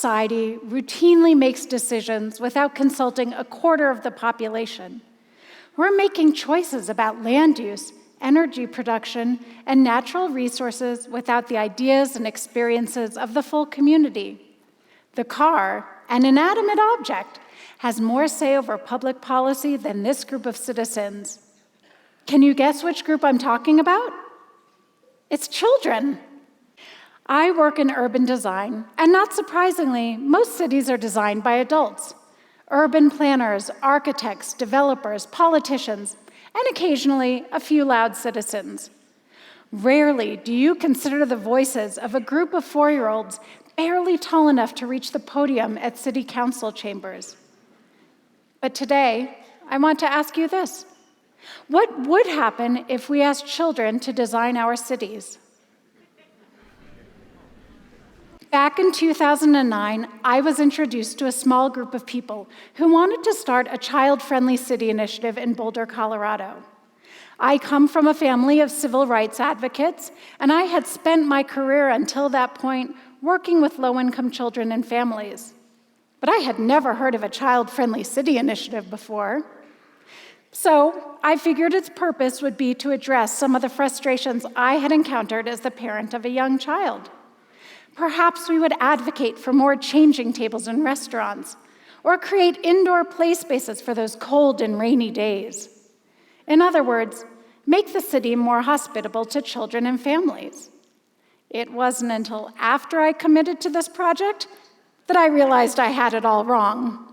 society routinely makes decisions without consulting a quarter of the population. We're making choices about land use, energy production, and natural resources without the ideas and experiences of the full community. The car, an inanimate object, has more say over public policy than this group of citizens. Can you guess which group I'm talking about? It's children. I work in urban design, and not surprisingly, most cities are designed by adults. Urban planners, architects, developers, politicians, and occasionally a few loud citizens. Rarely do you consider the voices of a group of 4-year-olds barely tall enough to reach the podium at city council chambers. But today, I want to ask you this. What would happen if we asked children to design our cities? Back in 2009, I was introduced to a small group of people who wanted to start a child-friendly city initiative in Boulder, Colorado. I come from a family of civil rights advocates, and I had spent my career until that point working with low-income children and families. But I had never heard of a child-friendly city initiative before. So I figured its purpose would be to address some of the frustrations I had encountered as the parent of a young child. Perhaps we would advocate for more changing tables in restaurants, or create indoor play spaces for those cold and rainy days. In other words, make the city more hospitable to children and families. It wasn't until after I committed to this project that I realized I had it all wrong.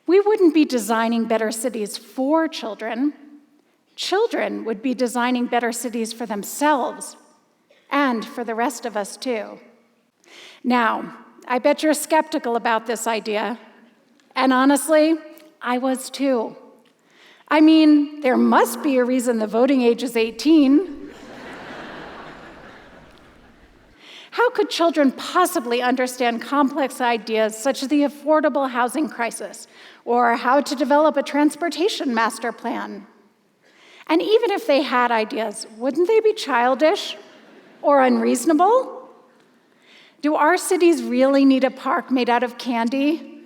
We wouldn't be designing better cities for children. Children would be designing better cities for themselves, and for the rest of us too. Now, I bet you're skeptical about this idea, and honestly, I was too. I mean, there must be a reason the voting age is 18. How could children possibly understand complex ideas such as the affordable housing crisis, or how to develop a transportation master plan? And even if they had ideas, wouldn't they be childish or unreasonable? Do our cities really need a park made out of candy?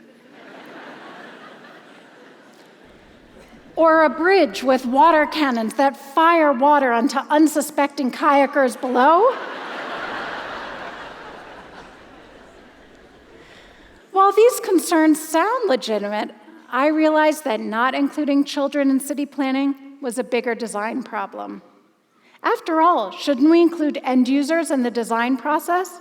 Or a bridge with water cannons that fire water onto unsuspecting kayakers below? While these concerns sound legitimate, I realized that not including children in city planning was a bigger design problem. After all, shouldn't we include end users in the design process?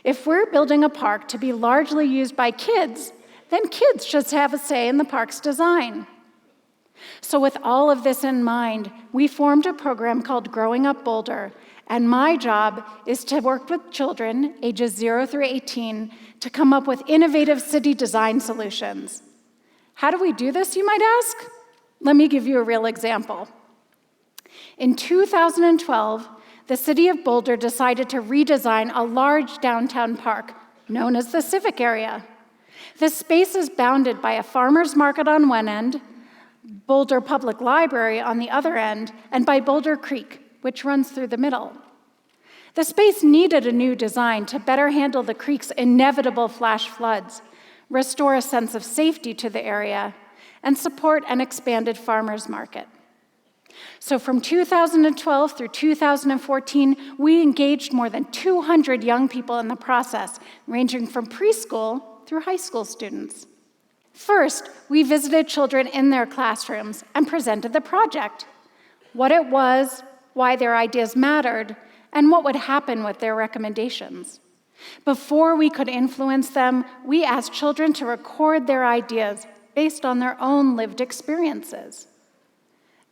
If we're building a park to be largely used by kids, then kids should have a say in the park's design. So with all of this in mind, we formed a program called Growing Up Boulder, and my job is to work with children ages 0 through 18 to come up with innovative city design solutions. How do we do this, you might ask? Let me give you a real example. In 2012, the city of Boulder decided to redesign a large downtown park known as the civic area. The space is bounded by a farmer's market on one end, Boulder Public Library on the other end, and by Boulder Creek, which runs through the middle. The space needed a new design to better handle the creek's inevitable flash floods, restore a sense of safety to the area, and support an expanded farmer's market. So from 2012 through 2014, we engaged more than 200 young people in the process, ranging from preschool through high school students. First, we visited children in their classrooms and presented the project, what it was, why their ideas mattered, and what would happen with their recommendations. Before we could influence them, we asked children to record their ideas based on their own lived experiences.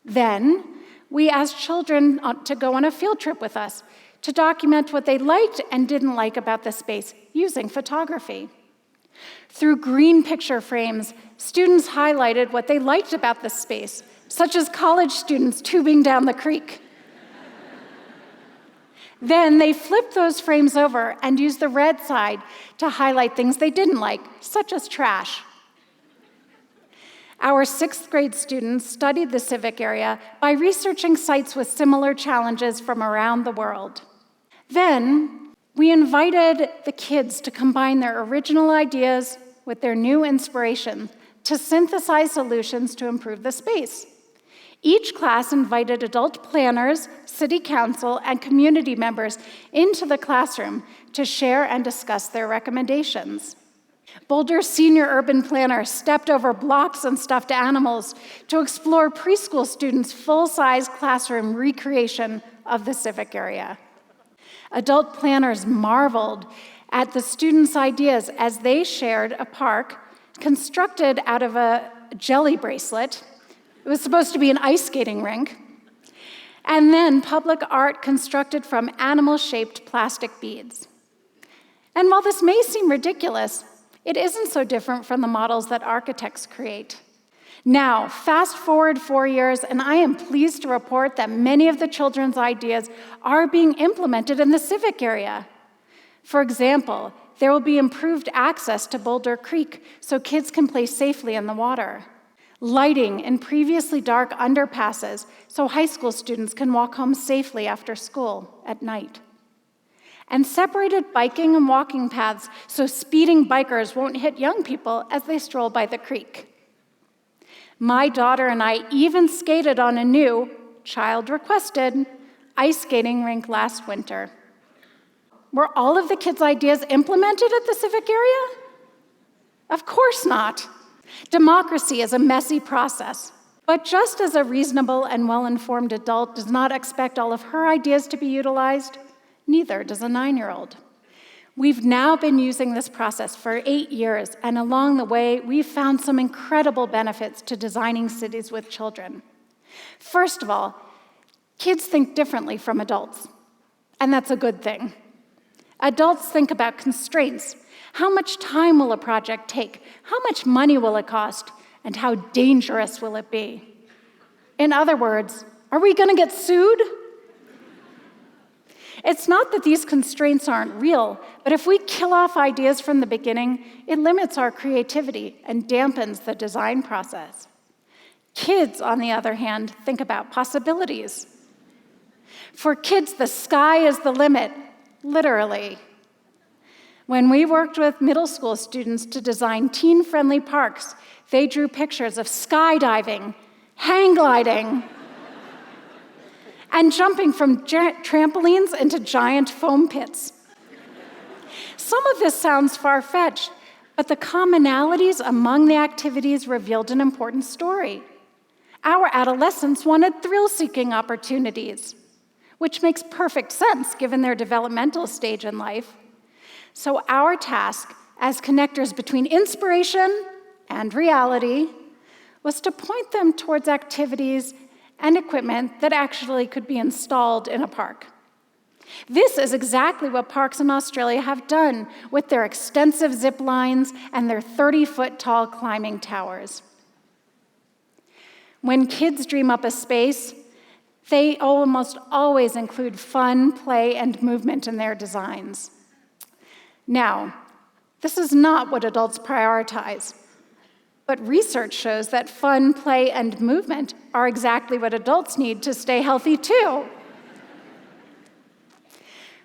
Then, we asked children to go on a field trip with us to document what they liked and didn't like about the space using photography. Through green picture frames, students highlighted what they liked about the space, such as college students tubing down the creek. Then they flipped those frames over and used the red side to highlight things they didn't like, such as trash. Our 6th grade students studied the civic area by researching sites with similar challenges from around the world. Then, We invited the kids to combine their original ideas with their new inspiration to synthesize solutions to improve the space. Each class invited adult planners, city council, and community members into the classroom to share and discuss their recommendations. Boulder's senior urban planner stepped over blocks and stuffed animals to explore preschool students' full-size classroom recreation of the civic area. Adult planners marveled at the students' ideas as they shared a park constructed out of a jelly bracelet. It was supposed to be an ice skating rink. And then public art constructed from animal-shaped plastic beads. And while this may seem ridiculous, it isn't so different from the models that architects create. Now, fast forward 4 years, and I am pleased to report that many of the children's ideas are being implemented in the civic area. For example, there will be improved access to Boulder Creek so kids can play safely in the water. Lighting in previously dark underpasses so high school students can walk home safely after school at night. And separated biking and walking paths so speeding bikers won't hit young people as they stroll by the creek. My daughter and I even skated on a new, child-requested, ice skating rink last winter. Were all of the kids' ideas implemented at the civic area? Of course not. Democracy is a messy process. But just as a reasonable and well-informed adult does not expect all of her ideas to be utilized, neither does a 9-year-old. We've now been using this process for 8 years, and along the way, we've found some incredible benefits to designing cities with children. First of all, kids think differently from adults, and that's a good thing. Adults think about constraints. How much time will a project take? How much money will it cost? And how dangerous will it be? In other words, are we going to get sued? It's not that these constraints aren't real, but if we kill off ideas from the beginning, it limits our creativity and dampens the design process. Kids, on the other hand, think about possibilities. For kids, the sky is the limit, literally. When we worked with middle school students to design teen-friendly parks, they drew pictures of skydiving, hang gliding, and jumping from trampolines into giant foam pits. Some of this sounds far-fetched, but the commonalities among the activities revealed an important story. Our adolescents wanted thrill-seeking opportunities, which makes perfect sense given their developmental stage in life. So our task as connectors between inspiration and reality was to point them towards activities and equipment that actually could be installed in a park. This is exactly what parks in Australia have done with their extensive zip lines and their 30-foot-tall climbing towers. When kids dream up a space, they almost always include fun, play, and movement in their designs. Now, this is not what adults prioritize. But research shows that fun, play, and movement are exactly what adults need to stay healthy too.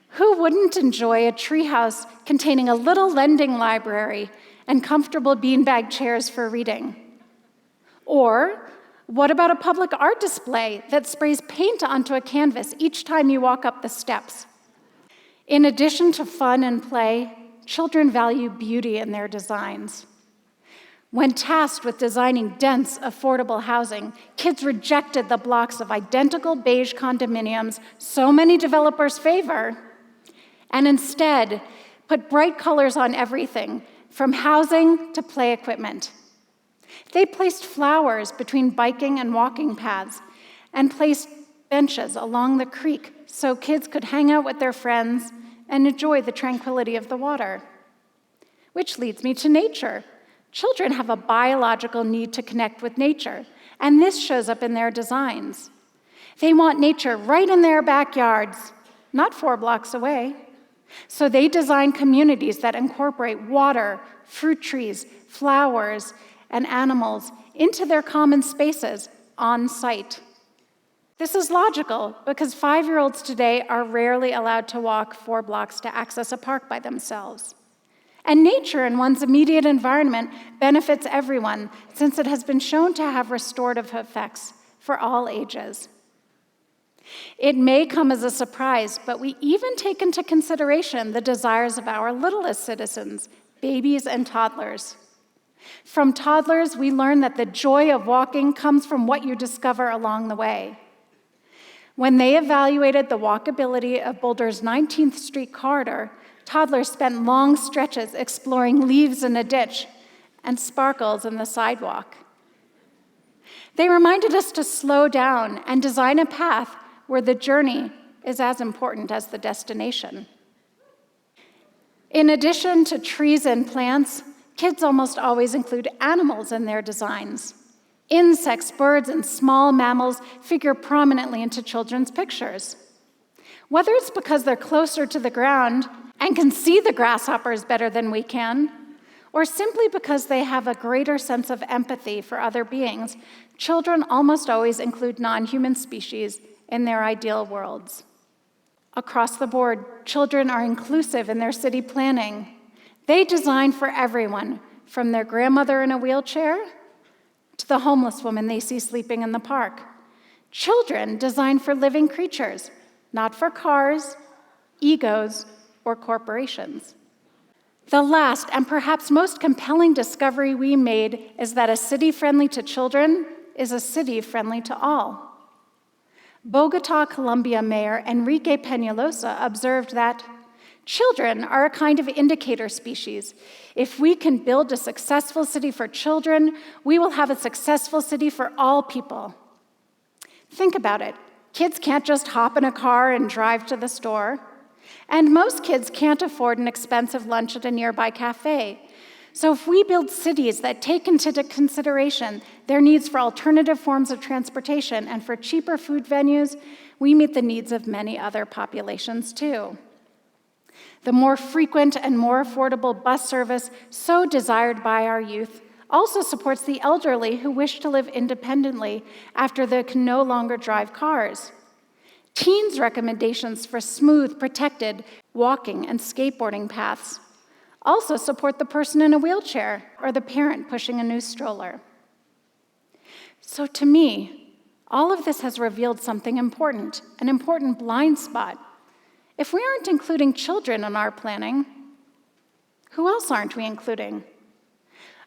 Who wouldn't enjoy a treehouse containing a little lending library and comfortable beanbag chairs for reading? Or what about a public art display that sprays paint onto a canvas each time you walk up the steps? In addition to fun and play, children value beauty in their designs. When tasked with designing dense, affordable housing, kids rejected the blocks of identical beige condominiums so many developers favor, and instead put bright colors on everything, from housing to play equipment. They placed flowers between biking and walking paths, and placed benches along the creek so kids could hang out with their friends and enjoy the tranquility of the water. Which leads me to nature. Children have a biological need to connect with nature, and this shows up in their designs. They want nature right in their backyards, not 4 blocks away. So they design communities that incorporate water, fruit trees, flowers, and animals into their common spaces on site. This is logical because 5-year-olds today are rarely allowed to walk 4 blocks to access a park by themselves. And nature in one's immediate environment benefits everyone, since it has been shown to have restorative effects for all ages. It may come as a surprise, but we even take into consideration the desires of our littlest citizens, babies and toddlers. From toddlers, we learn that the joy of walking comes from what you discover along the way. When they evaluated the walkability of Boulder's 19th Street corridor, toddlers spent long stretches exploring leaves in a ditch and sparkles in the sidewalk. They reminded us to slow down and design a path where the journey is as important as the destination. In addition to trees and plants, kids almost always include animals in their designs. Insects, birds, and small mammals figure prominently into children's pictures. Whether it's because they're closer to the ground and can see the grasshoppers better than we can, or simply because they have a greater sense of empathy for other beings, children almost always include non-human species in their ideal worlds. Across the board, children are inclusive in their city planning. They design for everyone, from their grandmother in a wheelchair to the homeless woman they see sleeping in the park. Children design for living creatures, not for cars, egos, or corporations. The last and perhaps most compelling discovery we made is that a city friendly to children is a city friendly to all. Bogota, Colombia Mayor Enrique Peñalosa observed that children are a kind of indicator species. If we can build a successful city for children, we will have a successful city for all people. Think about it. Kids can't just hop in a car and drive to the store. And most kids can't afford an expensive lunch at a nearby cafe. So if we build cities that take into consideration their needs for alternative forms of transportation and for cheaper food venues, we meet the needs of many other populations too. The more frequent and more affordable bus service, so desired by our youth, also supports the elderly who wish to live independently after they can no longer drive cars. Teens' recommendations for smooth, protected walking and skateboarding paths also support the person in a wheelchair or the parent pushing a new stroller. So to me, all of this has revealed something important, an important blind spot. If we aren't including children in our planning, who else aren't we including?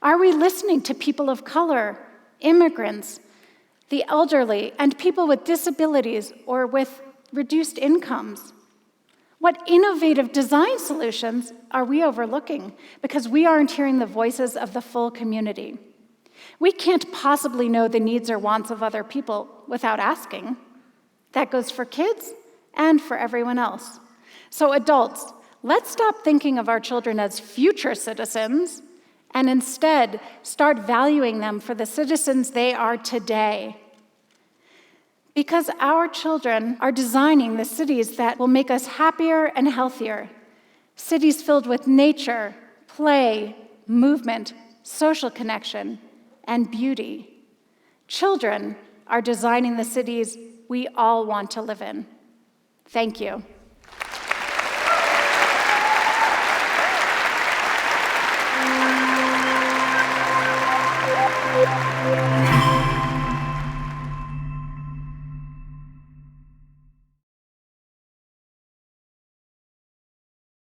Are we listening to people of color, immigrants, the elderly, and people with disabilities or with reduced incomes? What innovative design solutions are we overlooking because we aren't hearing the voices of the full community? We can't possibly know the needs or wants of other people without asking. That goes for kids and for everyone else. So adults, let's stop thinking of our children as future citizens and instead start valuing them for the citizens they are today. Because our children are designing the cities that will make us happier and healthier. Cities filled with nature, play, movement, social connection, and beauty. Children are designing the cities we all want to live in. Thank you.